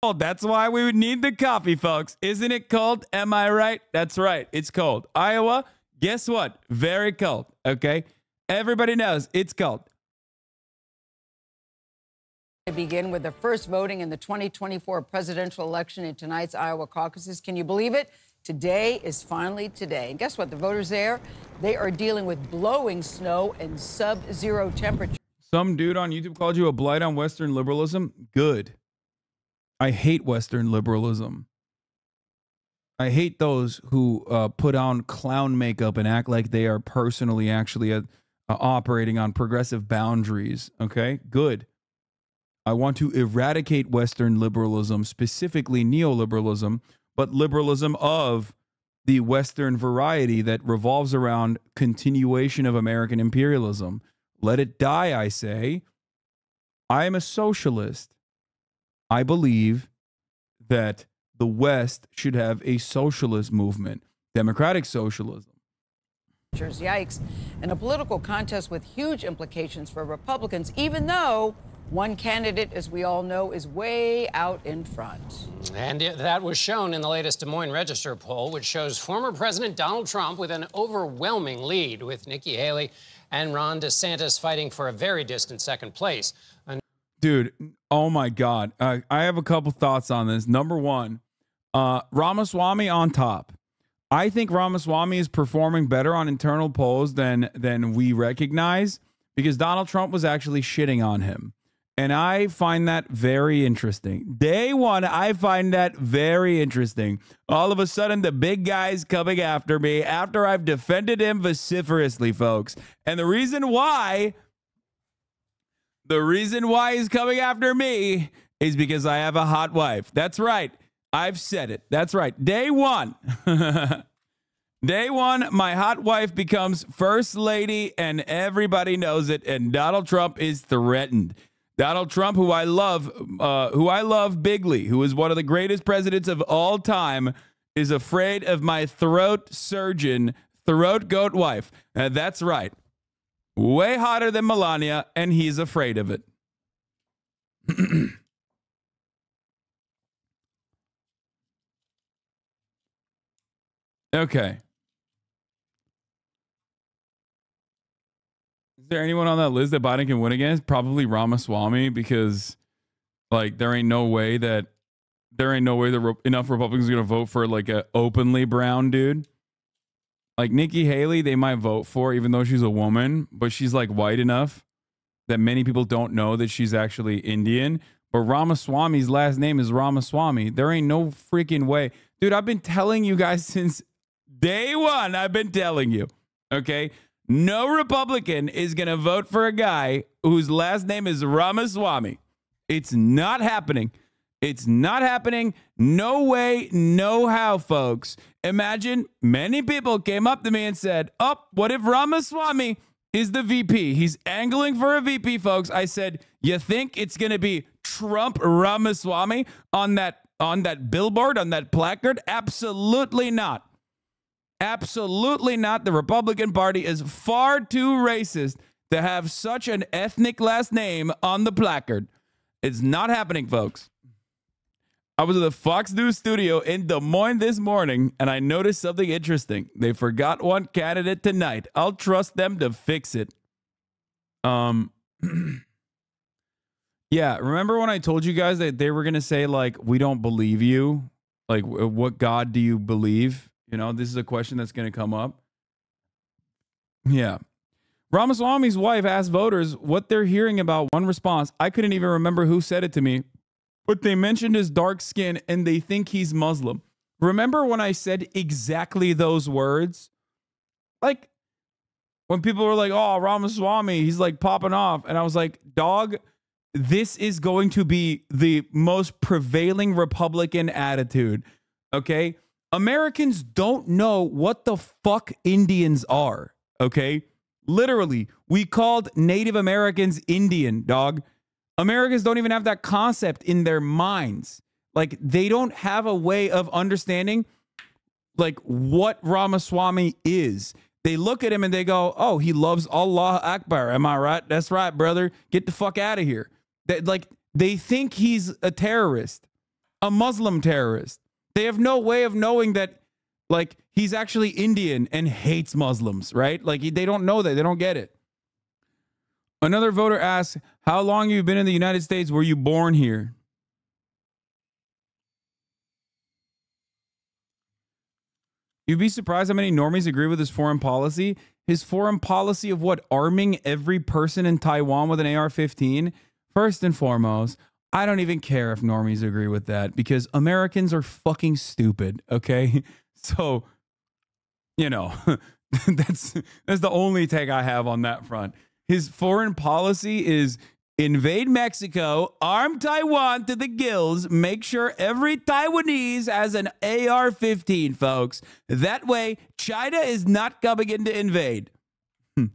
cold. That's why we would need the coffee, folks. Isn't it cold? Am I right? That's right. It's cold. Iowa, guess what? Very cold. Okay. Everybody knows it's cold. Begin with the first voting in the 2024 presidential election in tonight's Iowa caucuses. Can you believe it? Today is finally today. And guess what? The voters there, they are dealing with blowing snow and sub-zero temperatures. Some dude on YouTube called you a blight on Western liberalism. Good. I hate Western liberalism. I hate those who put on clown makeup and act like they are personally actually operating on progressive boundaries. Okay, good. I want to eradicate Western liberalism, specifically neoliberalism, but liberalism of the Western variety that revolves around continuation of American imperialism. Let it die, I say. I am a socialist. I believe that the West should have a socialist movement, democratic socialism. Yikes. And a political contest with huge implications for Republicans, even though one candidate, as we all know, is way out in front. And that was shown in the latest Des Moines Register poll, which shows former President Donald Trump with an overwhelming lead, with Nikki Haley and Ron DeSantis fighting for a very distant second place. Dude, oh my God. I have a couple thoughts on this. Number one, Ramaswamy on top. I think Ramaswamy is performing better on internal polls than we recognize, because Donald Trump was actually shitting on him. And I find that very interesting. Day one, I find that very interesting. All of a sudden, the big guy's coming after me after I've defended him vociferously, folks. And the reason why he's coming after me is because I have a hot wife. That's right. I've said it. That's right. Day one. Day one, my hot wife becomes first lady, and everybody knows it. And Donald Trump is threatened. Donald Trump, who I love bigly, who is one of the greatest presidents of all time, is afraid of my throat surgeon, throat goat wife. That's right. Way hotter than Melania, and he's afraid of it. Okay. Is there anyone on that list that Biden can win against? Probably Ramaswamy, because like there ain't no way that enough Republicans are going to vote for like a openly brown dude. Like Nikki Haley, they might vote for, even though she's a woman, but she's like white enough that many people don't know that she's actually Indian. But Ramaswamy's last name is Ramaswamy. There ain't no freaking way. Dude, I've been telling you guys since day one. I've been telling you, okay? No Republican is going to vote for a guy whose last name is Ramaswamy. It's not happening. It's not happening. No way, no how, folks. Imagine many people came up to me and said, oh, what if Ramaswamy is the VP? He's angling for a VP, folks. I said, you think it's going to be Trump Ramaswamy on that billboard, on that placard? Absolutely not. Absolutely not. The Republican Party is far too racist to have such an ethnic last name on the placard. It's not happening, folks. I was at the Fox News studio in Des Moines this morning, and I noticed something interesting. They forgot one candidate tonight. I'll trust them to fix it. Yeah, remember when I told you guys that they were going to say, like, we don't believe you? Like, what God do you believe? You know, this is a question that's going to come up. Yeah. Ramaswamy's wife asked voters what they're hearing about one response. I couldn't even remember who said it to me, but they mentioned his dark skin and they think he's Muslim. Remember when I said exactly those words? Like, when people were like, oh, Ramaswamy, he's like popping off. And I was like, dog, this is going to be the most prevailing Republican attitude. Okay? Americans don't know what the fuck Indians are. Okay? Literally, we called Native Americans Indian, dog. Americans don't even have that concept in their minds. Like, they don't have a way of understanding, like, what Ramaswamy is. They look at him and they go, oh, he loves Allah Akbar. Am I right? That's right, brother. Get the fuck out of here. They think he's a terrorist. a Muslim terrorist. They have no way of knowing that, like, he's actually Indian and hates Muslims, right? Like, they don't know that. They don't get it. Another voter asks, how long have you been in the United States? Were you born here? You'd be surprised how many normies agree with his foreign policy. His foreign policy of what? Arming every person in Taiwan with an AR-15? First and foremost, I don't even care if normies agree with that because Americans are fucking stupid, okay? So, you know, that's the only take I have on that front. His foreign policy is invade Mexico, arm Taiwan to the gills, make sure every Taiwanese has an AR-15, folks. That way, China is not coming in to invade. In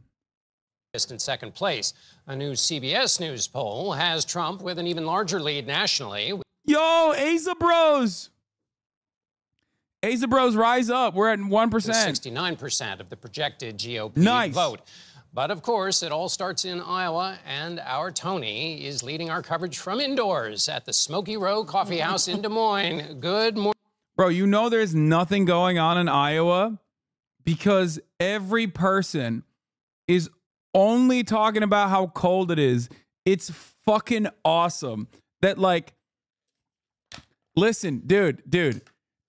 second place. A new CBS News poll has Trump with an even larger lead nationally. Yo, Asa Bros. Asa Bros, rise up. We're at 1%. 69% of the projected GOP vote. But of course, it all starts in Iowa, and our Tony is leading our coverage from indoors at the Smoky Row Coffee House in Des Moines. Good morning. Bro, you know there's nothing going on in Iowa because every person is only talking about how cold it is. It's fucking awesome. That, like, listen, dude,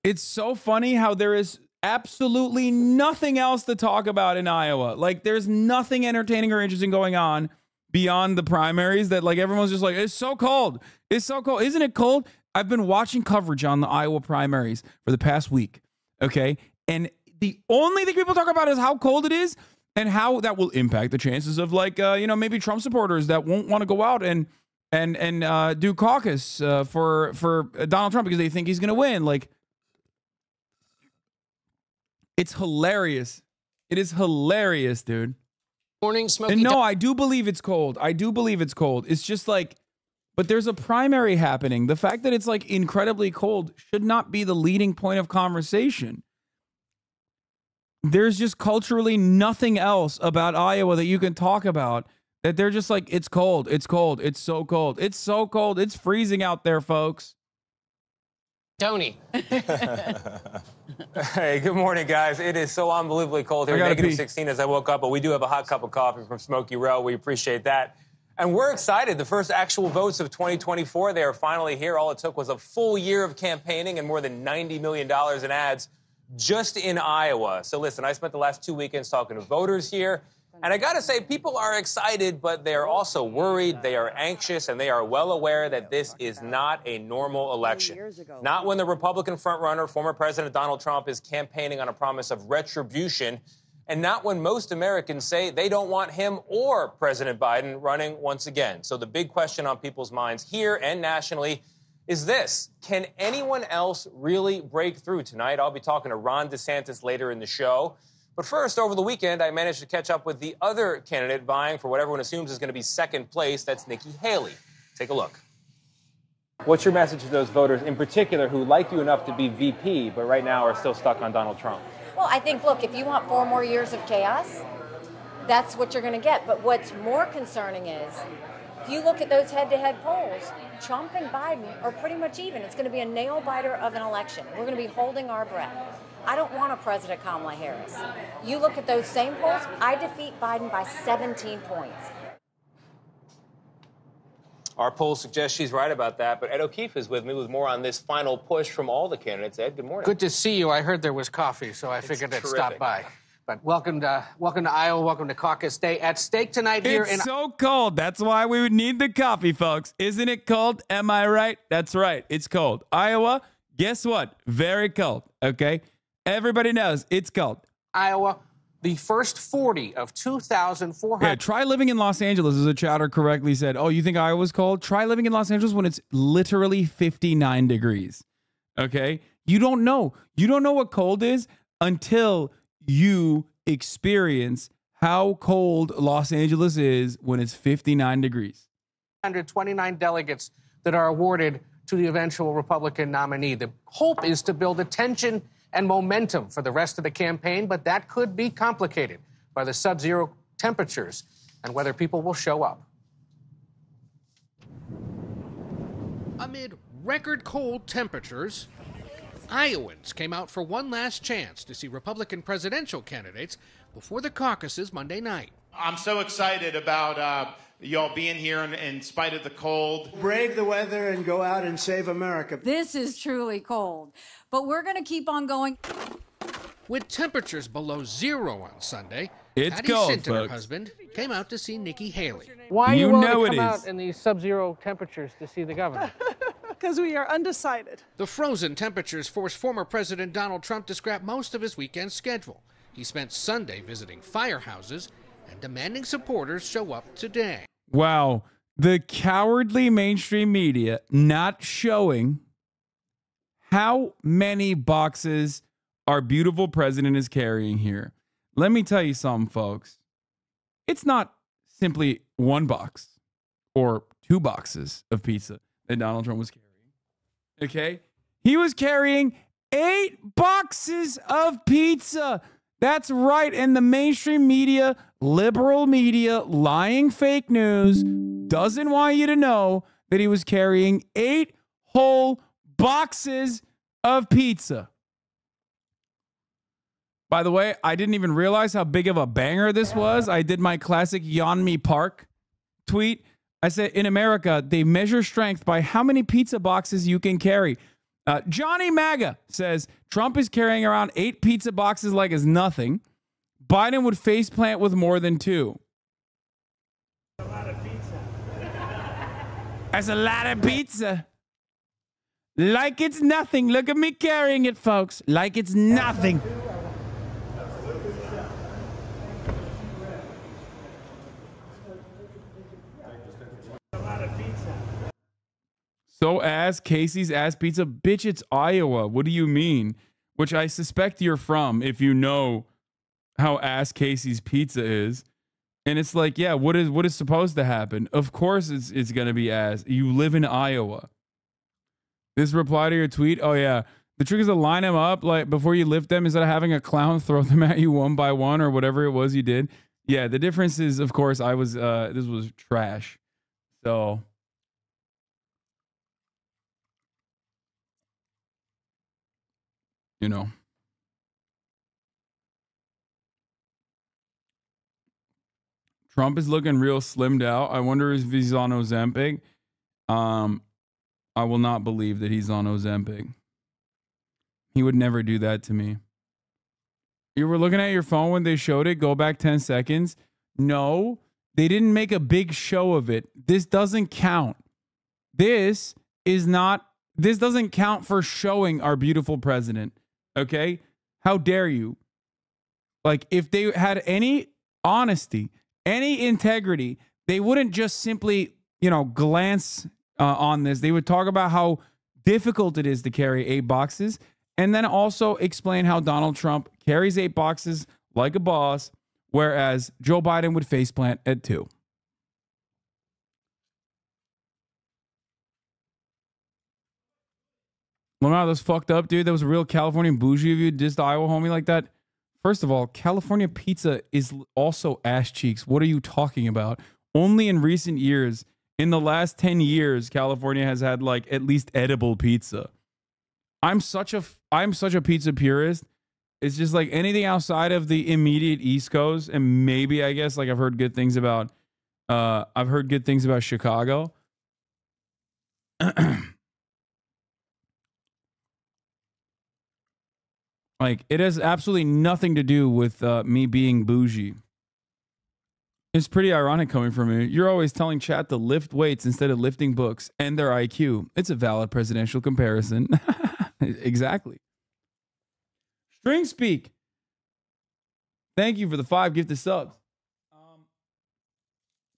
it's so funny how there is absolutely nothing else to talk about in Iowa. Like, there's nothing entertaining or interesting going on beyond the primaries that, like, everyone's just like, it's so cold. It's so cold. Isn't it cold? I've been watching coverage on the Iowa primaries for the past week, okay? And the only thing people talk about is how cold it is and how that will impact the chances of, like, you know, maybe Trump supporters that won't want to go out and do caucus for Donald Trump because they think he's going to win. Like, it's hilarious. It is hilarious, dude. Morning, Smoky. And no, I do believe it's cold. I do believe it's cold. It's just like, but there's a primary happening. The fact that it's, like, incredibly cold should not be the leading point of conversation. There's just culturally nothing else about Iowa that you can talk about that they're just like, it's cold. It's cold. It's so cold. It's so cold. It's freezing out there, folks. Tony. Hey, good morning, guys. It is so unbelievably cold here. Negative 16 as I woke up, but we do have a hot cup of coffee from Smoky Row. We appreciate that. And we're excited. The first actual votes of 2024, they are finally here. All it took was a full year of campaigning and more than $90 million in ads just in Iowa. So listen, I spent the last 2 weekends talking to voters here. And I got to say, people are excited, but they are also worried, they are anxious, and they are well aware that this is not a normal election. Not when the Republican frontrunner, former President Donald Trump, is campaigning on a promise of retribution, and not when most Americans say they don't want him or President Biden running once again. So the big question on people's minds here and nationally is this: can anyone else really break through tonight? I'll be talking to Ron DeSantis later in the show. But first, over the weekend, I managed to catch up with the other candidate vying for what everyone assumes is going to be second place. That's Nikki Haley. Take a look. What's your message to those voters in particular who like you enough to be VP, but right now are still stuck on Donald Trump? Well, I think, look, if you want 4 more years of chaos, that's what you're going to get. But what's more concerning is, if you look at those head-to-head polls, Trump and Biden are pretty much even. It's going to be a nail-biter of an election. We're going to be holding our breath. I don't want a President Kamala Harris. You look at those same polls, I defeat Biden by 17 points. Our poll suggests she's right about that, but Ed O'Keefe is with me with more on this final push from all the candidates. Ed, good morning. Good to see you. I heard there was coffee, so I figured I'd stop by. But welcome to Iowa. Welcome to Caucus Day. At stake tonight here It's so cold. That's why we would need the coffee, folks. Isn't it cold? Am I right? That's right. It's cold. Iowa, guess what? Very cold, okay? Everybody knows it's cold. Iowa, the first 40 of 2,400. Yeah, try living in Los Angeles, as a chatter correctly said. Oh, you think Iowa's cold? Try living in Los Angeles when it's literally 59 degrees, okay? You don't know. You don't know what cold is until you experience how cold Los Angeles is when it's 59 degrees. 129 delegates that are awarded to the eventual Republican nominee. The hope is to build attention and momentum for the rest of the campaign, but that could be complicated by the sub-zero temperatures and whether people will show up. Amid record cold temperatures, Iowans came out for one last chance to see Republican presidential candidates before the caucuses Monday night. I'm so excited about y'all being here in spite of the cold. Brave the weather and go out and save America. This is truly cold, but we're going to keep on going. With temperatures below zero on Sunday, it's Patty cold, Sinton, her folks. husband, came out to see Nikki Haley. Why are You you willing know to it come is. out in these sub-zero temperatures to see the governor? Because we are undecided. The frozen temperatures forced former President Donald Trump to scrap most of his weekend schedule. He spent Sunday visiting firehouses and demanding supporters show up today. Wow. The cowardly mainstream media not showing how many boxes our beautiful president is carrying here. Let me tell you something, folks. It's not simply one box or two boxes of pizza that Donald Trump was carrying. Okay? He was carrying 8 boxes of pizza. That's right. And the mainstream media, liberal media, lying fake news doesn't want you to know that he was carrying 8 whole boxes of pizza. By the way, I didn't even realize how big of a banger this was. I did my classic Yeonmi Park tweet. I said, in America, they measure strength by how many pizza boxes you can carry. Johnny MAGA says Trump is carrying around 8 pizza boxes like it's nothing. Biden would faceplant with more than 2. A lot of pizza. That's a lot of pizza. Like it's nothing. Look at me carrying it, folks. Like it's nothing. So ass Casey's ass pizza, bitch, it's Iowa. What do you mean? Which I suspect you're from if you know how ass Casey's pizza is. And it's like, yeah, what is supposed to happen? Of course it's gonna be ass. You live in Iowa. This reply to your tweet, oh yeah. The trick is to line them up like before you lift them instead of having a clown throw them at you one by one or whatever it was you did. Yeah, the difference is, of course, this was trash. So you know. Trump is looking real slimmed out. I wonder if he's on Ozempic. I will not believe that he's on Ozempic. He would never do that to me. You were looking at your phone when they showed it. Go back 10 seconds. No, they didn't make a big show of it. This doesn't count. This doesn't count for showing our beautiful president. Okay? How dare you? Like, if they had any honesty, any integrity, they wouldn't just simply, glance on this. They would talk about how difficult it is to carry 8 boxes and then also explain how Donald Trump carries 8 boxes like a boss, whereas Joe Biden would faceplant at 2. Wow, that's fucked up, dude. That was a real California bougie of you, just the Iowa homie like that. First of all, California pizza is also ass cheeks. What are you talking about? Only in recent years, in the last 10 years, California has had like at least edible pizza. I'm such a pizza purist. It's just like anything outside of the immediate East Coast, and maybe I guess like I've heard good things about Chicago. Like, it has absolutely nothing to do with me being bougie. It's pretty ironic coming from you. You're always telling chat to lift weights instead of lifting books and their IQ. It's a valid presidential comparison. Exactly. String Speak. Thank you for the 5 gifted subs.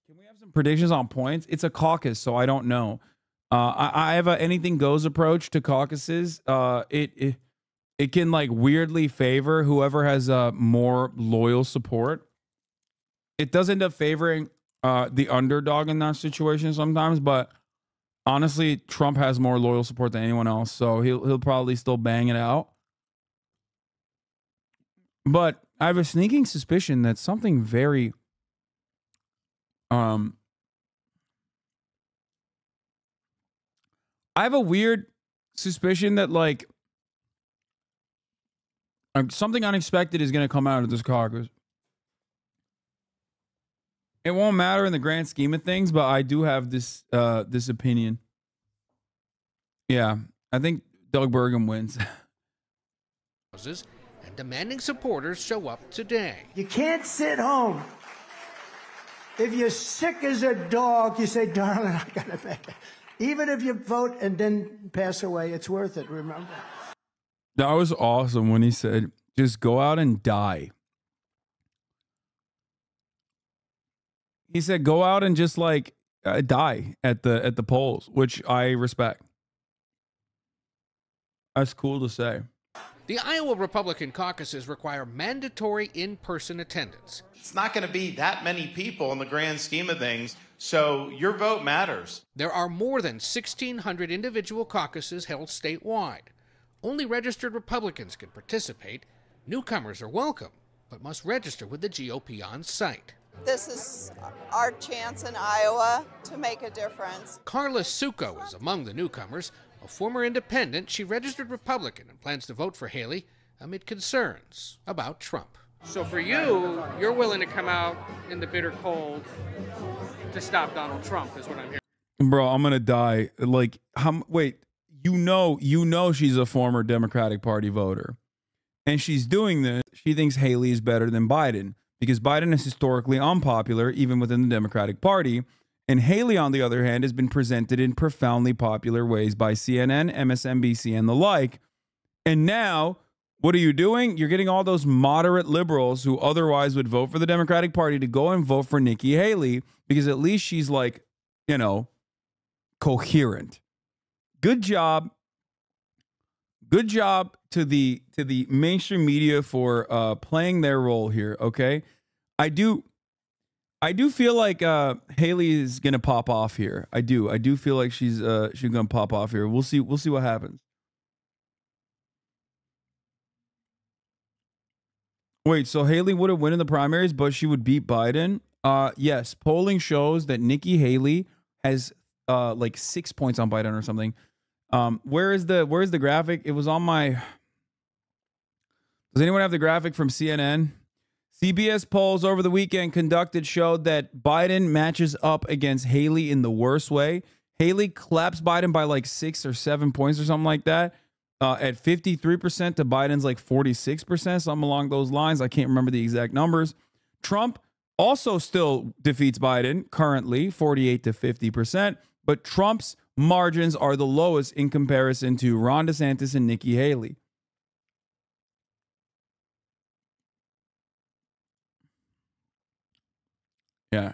Can we have some predictions on points? It's a caucus, so I don't know. I have a anything goes approach to caucuses. It can like weirdly favor whoever has more loyal support. It does end up favoring the underdog in that situation sometimes, but honestly, Trump has more loyal support than anyone else, so he'll probably still bang it out. But I have a sneaking suspicion that something very I have a weird suspicion that like something unexpected is going to come out of this caucus. It won't matter in the grand scheme of things, but I do have this this opinion. Yeah, I think Doug Burgum wins. And demanding supporters show up today. You can't sit home. If you're sick as a dog, you say, darling, I gotta make it. Even if you vote and then pass away, it's worth it, remember? That was awesome when he said, just go out and die. He said, go out and just like die at the polls, which I respect. That's cool to say. The Iowa Republican caucuses require mandatory in-person attendance. It's not going to be that many people in the grand scheme of things, so your vote matters. There are more than 1,600 individual caucuses held statewide. Only registered Republicans can participate. Newcomers are welcome, but must register with the GOP on site. This is our chance in Iowa to make a difference. Carla Succo is among the newcomers. A former independent, she registered Republican and plans to vote for Haley amid concerns about Trump. So for you, you're willing to come out in the bitter cold to stop Donald Trump, is what I'm hearing. Bro, I'm gonna die. Like, wait, you know she's a former Democratic Party voter. And she's doing this. She thinks Haley is better than Biden because Biden is historically unpopular, even within the Democratic Party. And Haley, on the other hand, has been presented in profoundly popular ways by CNN, MSNBC, and the like. And now, what are you doing? You're getting all those moderate liberals who otherwise would vote for the Democratic Party to go and vote for Nikki Haley because at least she's like, you know, coherent. Good job. Good job to the mainstream media for playing their role here, okay? I do feel like Haley is gonna pop off here. I do feel like she's gonna pop off here. We'll see what happens. Wait, so Haley would have won in the primaries, but she would beat Biden? Yes, polling shows that Nikki Haley has like 6 points on Biden or something. Where's the graphic? It was on my. Does anyone have the graphic from CNN? CBS polls over the weekend conducted showed that Biden matches up against Haley in the worst way. Haley claps Biden by like 6 or 7 points or something like that. At 53% to Biden's like 46%, something along those lines. I can't remember the exact numbers. Trump also still defeats Biden currently 48 to 50%, but Trump's margins are the lowest in comparison to Ron DeSantis and Nikki Haley. Yeah.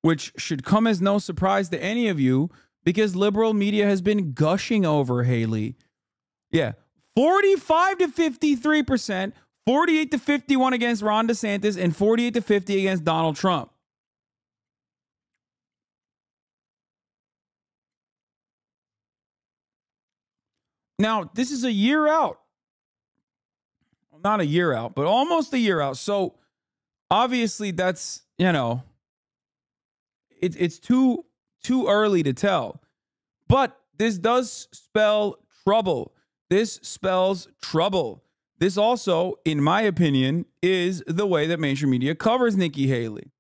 Which should come as no surprise to any of you because liberal media has been gushing over Haley. Yeah. 45 to 53%, 48 to 51 against Ron DeSantis, and 48 to 50 against Donald Trump. Now, this is a year out. Not a year out, but almost a year out. So obviously that's, you know, it's too early to tell. But this does spell trouble. This spells trouble. This also, in my opinion, is the way that mainstream media covers Nikki Haley.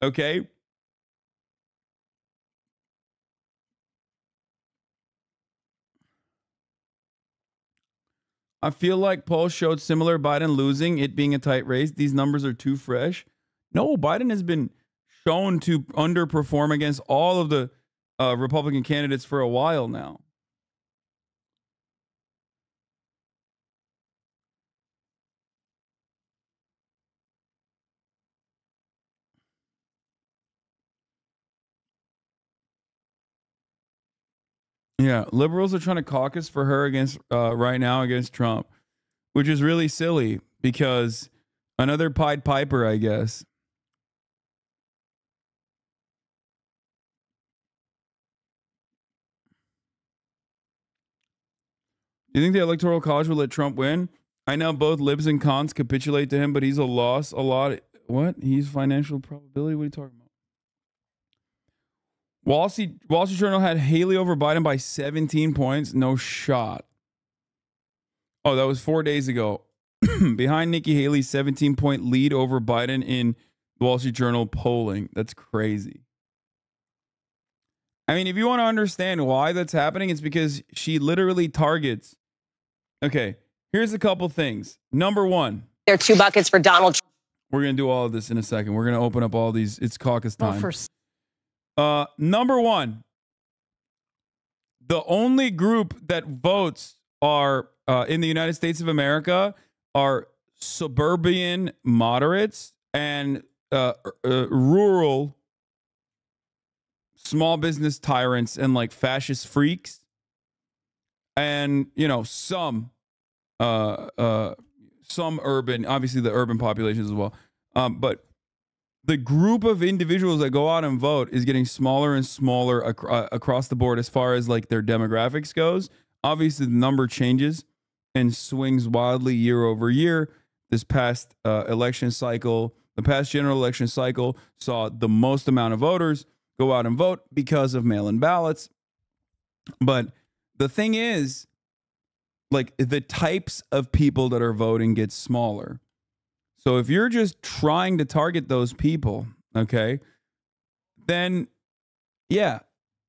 Okay? I feel like polls showed similar Biden losing, it being a tight race. These numbers are too fresh. No, Biden has been shown to underperform against all of the Republican candidates for a while now. Yeah, liberals are trying to caucus for her against right now against Trump, which is really silly because another Pied Piper, I guess. Do you think the Electoral College will let Trump win? I know both libs and cons capitulate to him, but he's a loss a lot. What? He's financial probability? What are you talking about? Wall Street Journal had Haley over Biden by 17 points. No shot. Oh, that was 4 days ago. Behind Nikki Haley's 17-point lead over Biden in Wall Street Journal polling. That's crazy. I mean, if you want to understand why that's happening, it's because she literally targets. Okay, here's a couple things. Number one. There are 2 buckets for Donald Trump. We're going to do all of this in a second. We're going to open up all these. It's caucus time. Number one. The only group that votes are in the United States of America are suburban moderates and rural small business tyrants and like fascist freaks, and some urban, obviously the urban populations as well, but the group of individuals that go out and vote is getting smaller and smaller across the board as far as like their demographics goes. Obviously the number changes and swings wildly year over year. This past election cycle, the past general election cycle, saw the most amount of voters go out and vote because of mail-in ballots. But the thing is, like, the types of people that are voting get smaller. So if you're just trying to target those people, okay, then yeah,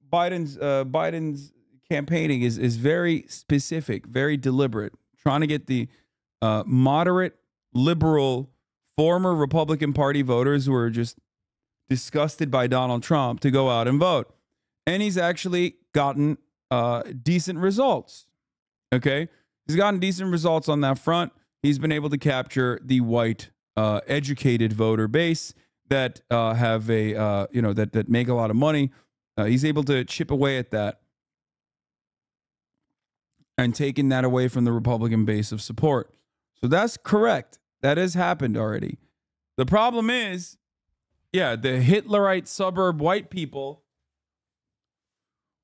Biden's campaigning is very specific, very deliberate, trying to get the moderate, liberal, former Republican Party voters who are just disgusted by Donald Trump to go out and vote. And he's actually gotten decent results. Okay, he's gotten decent results on that front. He's been able to capture the white, educated voter base that have a that make a lot of money. He's able to chip away at that and taking that away from the Republican base of support. So that's correct. That has happened already. The problem is, yeah, the Hitlerite suburb white people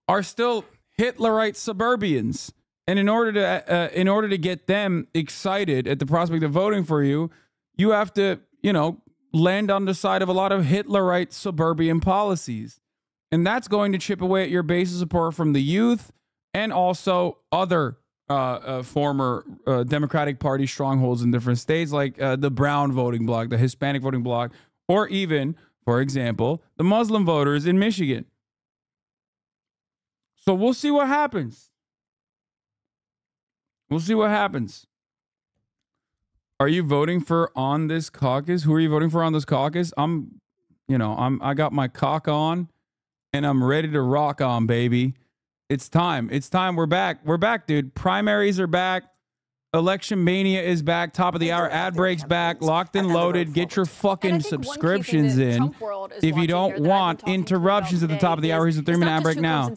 are still Hitlerite suburbians. And in order to get them excited at the prospect of voting for you, you have to, land on the side of a lot of Hitlerite suburban policies. And that's going to chip away at your base of support from the youth and also other former Democratic Party strongholds in different states, like the brown voting bloc, the Hispanic voting bloc, or even, for example, the Muslim voters in Michigan. So we'll see what happens. We'll see what happens. Are you voting for on this caucus? Who are you voting for on this caucus? I got my cock on and I'm ready to rock on, baby. It's time. It's time. We're back. We're back, dude. Primaries are back. Election mania is back. Top of the hour. Ad breaks back. Locked and loaded. Get your fucking subscriptions in. If you don't want interruptions at the top of the hour, here's a 3-minute ad break now.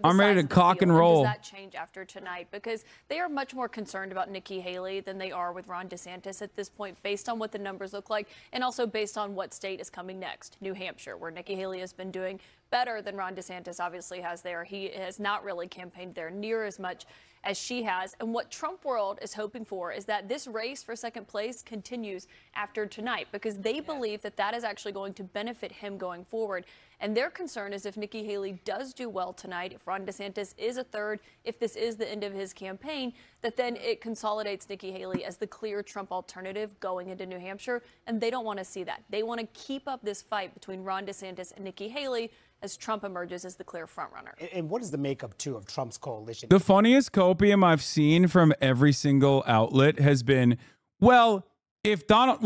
I'm ready to cock and roll. Does that change after tonight? Because they are much more concerned about Nikki Haley than they are with Ron DeSantis at this point, based on what the numbers look like, and also based on what state is coming next. New Hampshire, where Nikki Haley has been doing better than Ron DeSantis obviously has there. He has not really campaigned there near as much as she has. And what Trump world is hoping for is that this race for second place continues after tonight, because they believe that that is actually going to benefit him going forward. And their concern is if Nikki Haley does do well tonight, if Ron DeSantis is a third, if this is the end of his campaign, that then it consolidates Nikki Haley as the clear Trump alternative going into New Hampshire. And they don't want to see that. They want to keep up this fight between Ron DeSantis and Nikki Haley as Trump emerges as the clear frontrunner. And what is the makeup, too, of Trump's coalition? The funniest copium I've seen from every single outlet has been, well, if Donald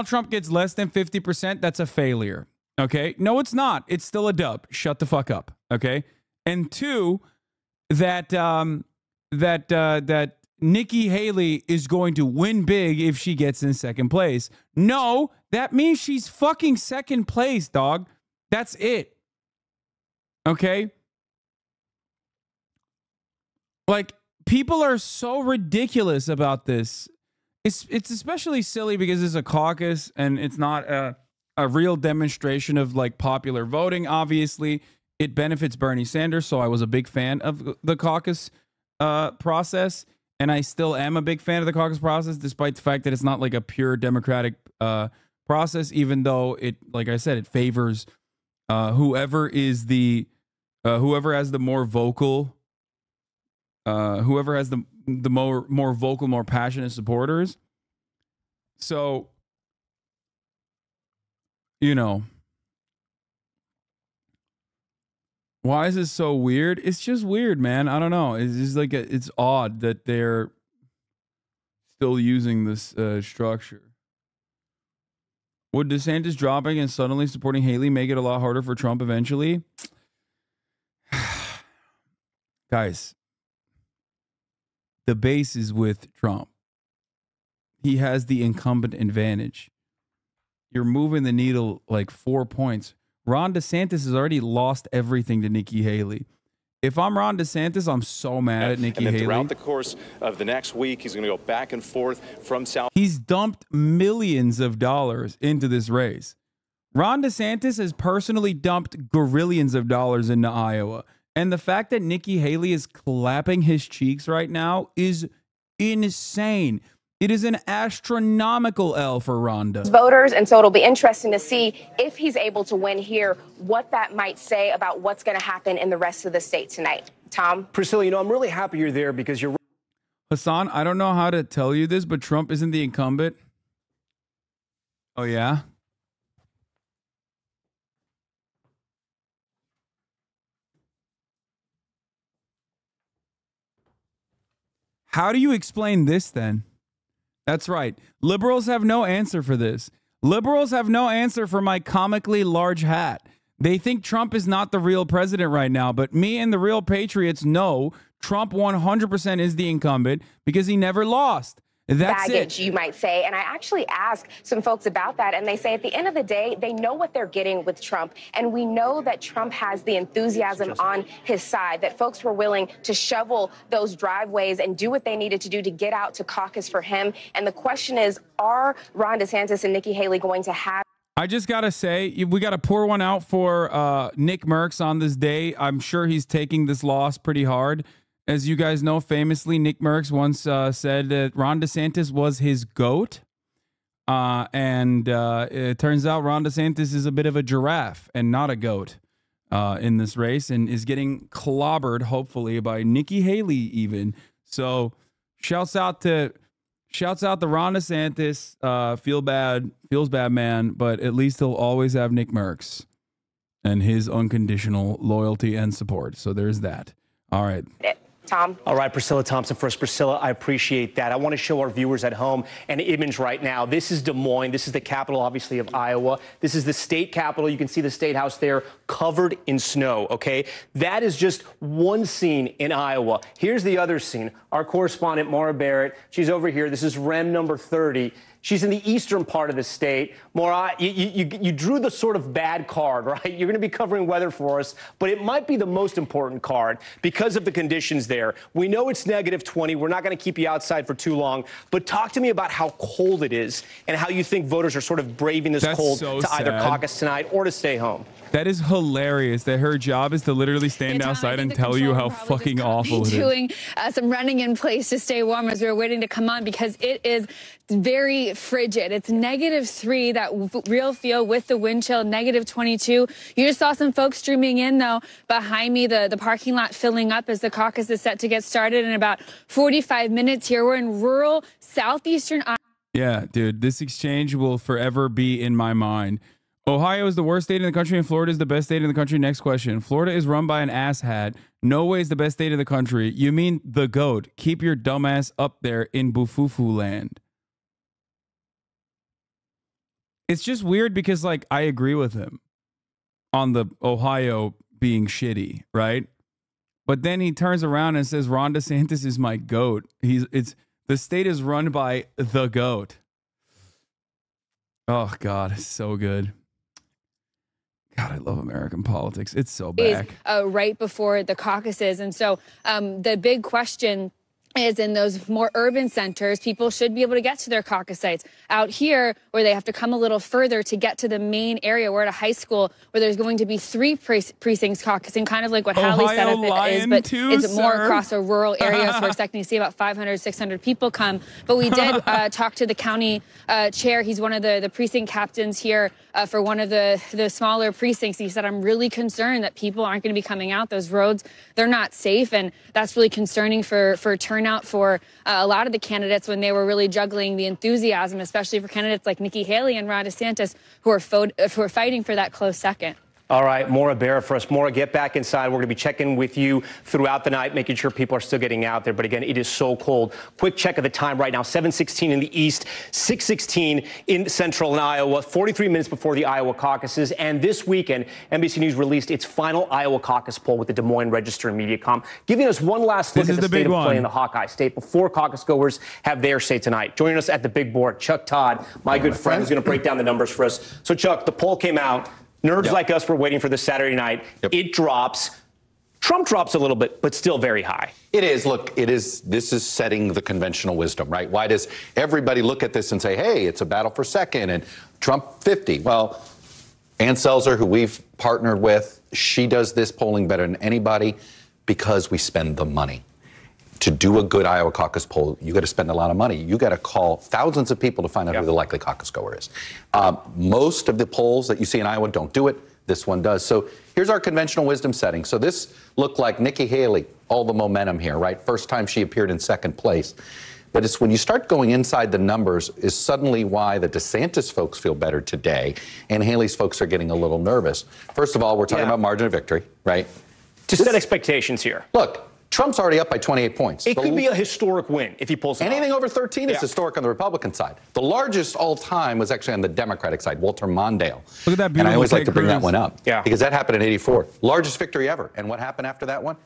Trump gets less than 50%, that's a failure. Okay? No, it's not. It's still a dub. Shut the fuck up. Okay? And 2, that Nikki Haley is going to win big if she gets in second place. No, that means she's fucking second place, dog. That's it. Okay? Like, people are so ridiculous about this. It's especially silly because it's a caucus and it's not a real demonstration of like popular voting. Obviously, it benefits Bernie Sanders, so I was a big fan of the caucus process, and I still am a big fan of the caucus process, despite the fact that it's not like a pure Democratic process, even though it, like I said, it favors whoever has the more vocal, whoever has the more vocal, more passionate supporters. So, you know, why is this so weird? It's just weird, man. I don't know. It's just like it's odd that they're still using this structure. Would DeSantis dropping and suddenly supporting Haley make it a lot harder for Trump eventually? Guys, the base is with Trump. He has the incumbent advantage. You're moving the needle like 4 points. Ron DeSantis has already lost everything to Nikki Haley. If I'm Ron DeSantis, I'm so mad at Nikki Haley. Throughout the course of the next week, he's going to go back and forth from South. He's dumped millions of dollars into this race. Ron DeSantis has personally dumped gazillions of dollars into Iowa. And the fact that Nikki Haley is clapping his cheeks right now is insane. It is an astronomical L for Rhonda. Voters, and so it'll be interesting to see if he's able to win here, what that might say about what's going to happen in the rest of the state tonight. Tom? Priscilla, you know, I'm really happy you're there because you're... Hasan, I don't know how to tell you this, but Trump isn't the incumbent. Oh, yeah? How do you explain this then? That's right. Liberals have no answer for this. Liberals have no answer for my comically large hat. They think Trump is not the real president right now, but me and the real patriots know Trump 100% is the incumbent because he never lost. That's baggage, it. You might say. And I actually asked some folks about that, and they say at the end of the day, they know what they're getting with Trump. And we know that Trump has the enthusiasm on his side, that folks were willing to shovel those driveways and do what they needed to do to get out to caucus for him. And the question is, are Ron DeSantis and Nikki Haley going to have... I just got to say, we got to pour one out for Nick Merckx on this day. I'm sure he's taking this loss pretty hard. As you guys know, famously, Nick Merckx once said that Ron DeSantis was his GOAT. It turns out Ron DeSantis is a bit of a giraffe and not a goat in this race, and is getting clobbered, hopefully, by Nikki Haley even. So shouts out to Ron DeSantis. Feels bad, man, but at least he'll always have Nick Merckx and his unconditional loyalty and support. So there's that. All right. Tom. All right, Priscilla Thompson first. Priscilla, I appreciate that. I want to show our viewers at home an image right now. This is Des Moines. This is the capital, obviously, of Iowa. This is the state capitol. You can see the State House there covered in snow, okay? That is just one scene in Iowa. Here's the other scene. Our correspondent, Maura Barrett, she's over here. This is REM number 30. She's in the eastern part of the state. Maura, you drew the sort of bad card, right? You're going to be covering weather for us, but it might be the most important card because of the conditions there. We know it's -20. We're not going to keep you outside for too long, but talk to me about how cold it is and how you think voters are sort of braving this cold to either caucus tonight or to stay home. That is hilarious that her job is to literally stand outside and tell you how fucking awful it is. Doing some running in place to stay warm as we were waiting to come on because it is very frigid. It's -3, that real feel with the wind chill, -22. You just saw some folks streaming in, though, behind me, the parking lot filling up as the caucus is set to get started in about 45 minutes here. We're in rural southeastern Iowa. Yeah, dude, this exchange will forever be in my mind. Ohio is the worst state in the country and Florida is the best state in the country. Next question. Florida is run by an asshat. No way is the best state in the country. You mean the GOAT. Keep your dumbass up there in Bufufu land. It's just weird because, like, I agree with him on the Ohio being shitty, right? But then he turns around and says Ron DeSantis is my GOAT. The state is run by the GOAT. Oh, God, it's so good. God, I love American politics. It's so back. Right before the caucuses. And so the big question is in those more urban centers, people should be able to get to their caucus sites. Out here, where they have to come a little further to get to the main area, we're at a high school where there's going to be 3 precincts caucusing, kind of like what Hallie said it is, but it's more across a rural area, so we're expecting to see about 500, 600 people come. But we did talk to the county chair. He's one of the precinct captains here for one of the smaller precincts. He said, I'm really concerned that people aren't going to be coming out. Those roads, they're not safe, and that's really concerning for turnout for a lot of the candidates when they were really juggling the enthusiasm, especially for candidates like Nikki Haley and Ron DeSantis, who are fighting for that close second. All right, Maura Bear for us. Maura, get back inside. We're going to be checking with you throughout the night, making sure people are still getting out there. But again, it is so cold. Quick check of the time right now, 7:16 in the east, 6:16 in central in Iowa, 43 minutes before the Iowa caucuses. And this weekend, NBC News released its final Iowa caucus poll with the Des Moines Register and Mediacom, giving us one last look at the state of play in the Hawkeye State before caucus goers have their say tonight. Joining us at the big board, Chuck Todd, my good friend, who's going to break down the numbers for us. So, Chuck, the poll came out. Nerds like us were waiting for this Saturday night. It drops. Trump drops a little bit, but still very high. It is. Look, this is setting the conventional wisdom, right? Why does everybody look at this and say, hey, it's a battle for second and Trump 50? Well, Ann Selzer, who we've partnered with, she does this polling better than anybody because we spend the money. To do a good Iowa caucus poll, you got to spend a lot of money. You got to call thousands of people to find out who the likely caucus goer is. Most of the polls that you see in Iowa don't do it. This one does. So here's our conventional wisdom setting. So this looked like Nikki Haley, all the momentum here, right? First time she appeared in second place. But it's when you start going inside the numbers is suddenly why the DeSantis folks feel better today and Haley's folks are getting a little nervous. First of all, we're talking about margin of victory, right? To set expectations here. Look. Trump's already up by 28 points. It could be a historic win if he pulls it off. Anything over 13 is historic on the Republican side. The largest all time was actually on the Democratic side, Walter Mondale. Look at that beautiful And I always like to bring that one up. Yeah. Because that happened in '84. Largest victory ever. And what happened after that one?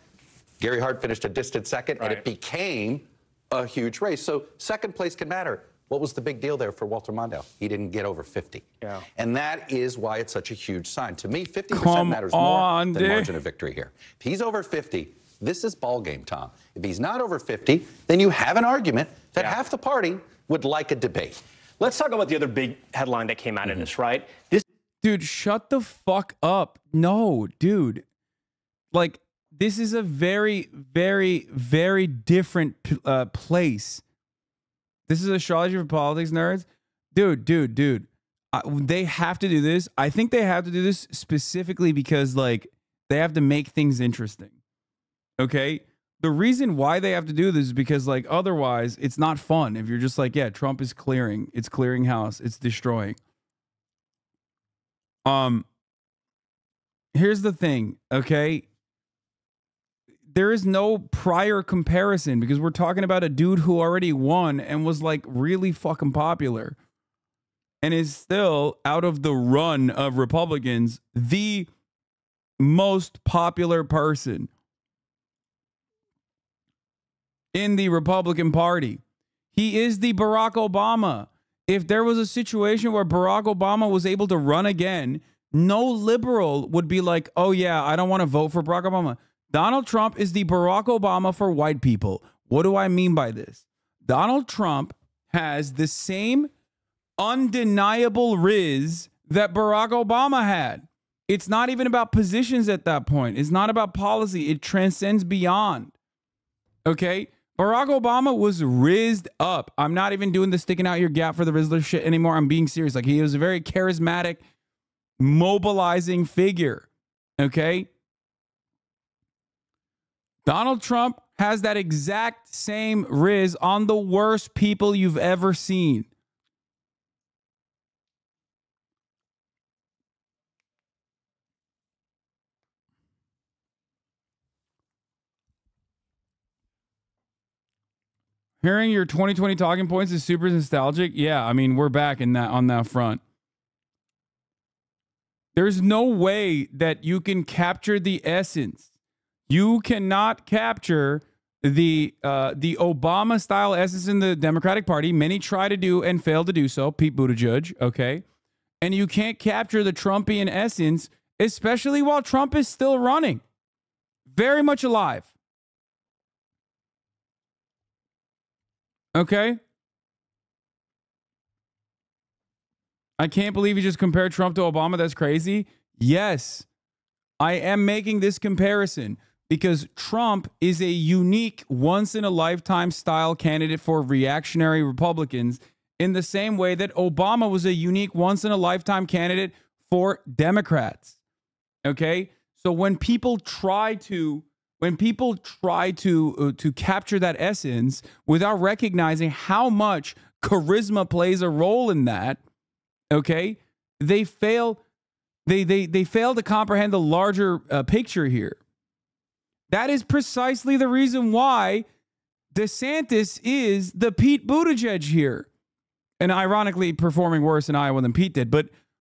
Gary Hart finished a distant second, and it became a huge race. So second place can matter. What was the big deal there for Walter Mondale? He didn't get over 50. Yeah. And that is why it's such a huge sign. To me, 50% matters more than margin of victory here. If he's over 50, this is ball game, Tom. If he's not over 50, then you have an argument that half the party would like a debate. Let's talk about the other big headline that came out of this, right? Dude, shut the fuck up. No, dude. Like, this is a very, very, very different place. This is astrology for politics, nerds. Dude. They have to do this. I think they have to do this specifically because, like, they have to make things interesting. Okay? The reason why they have to do this is because, like, otherwise it's not fun. If you're just like, yeah, Trump is clearing. It's clearing house. It's destroying. Here's the thing, okay? There is no prior comparison because we're talking about a dude who already won and was, like, really fucking popular and is still, out of the run of Republicans, the most popular person in the Republican Party. He is the Barack Obama. If there was a situation where Barack Obama was able to run again, no liberal would be like, oh yeah, I don't want to vote for Barack Obama. Donald Trump is the Barack Obama for white people. What do I mean by this? Donald Trump has the same undeniable riz that Barack Obama had. It's not even about positions at that point. It's not about policy. It transcends beyond. Okay? Barack Obama was rizzed up. I'm not even doing the sticking out your gap for the Rizzler shit anymore. I'm being serious. Like, he was a very charismatic, mobilizing figure. Okay? Donald Trump has that exact same riz on the worst people you've ever seen. Hearing your 2020 talking points is super nostalgic. Yeah, I mean, we're back in that on that front. There's no way that you can capture the essence. You cannot capture the Obama style essence in the Democratic Party. Many try to do and fail to do so. Pete Buttigieg, okay? And you can't capture the Trumpian essence, especially while Trump is still running. Very much alive. Okay? I can't believe you just compared Trump to Obama. That's crazy. Yes, I am making this comparison because Trump is a unique once-in-a-lifetime style candidate for reactionary Republicans in the same way that Obama was a unique once-in-a-lifetime candidate for Democrats. Okay? So when people try to capture that essence without recognizing how much charisma plays a role in that, okay, they fail. They fail to comprehend the larger picture here. That is precisely the reason why DeSantis is the Pete Buttigieg here, and ironically performing worse in Iowa than Pete did. But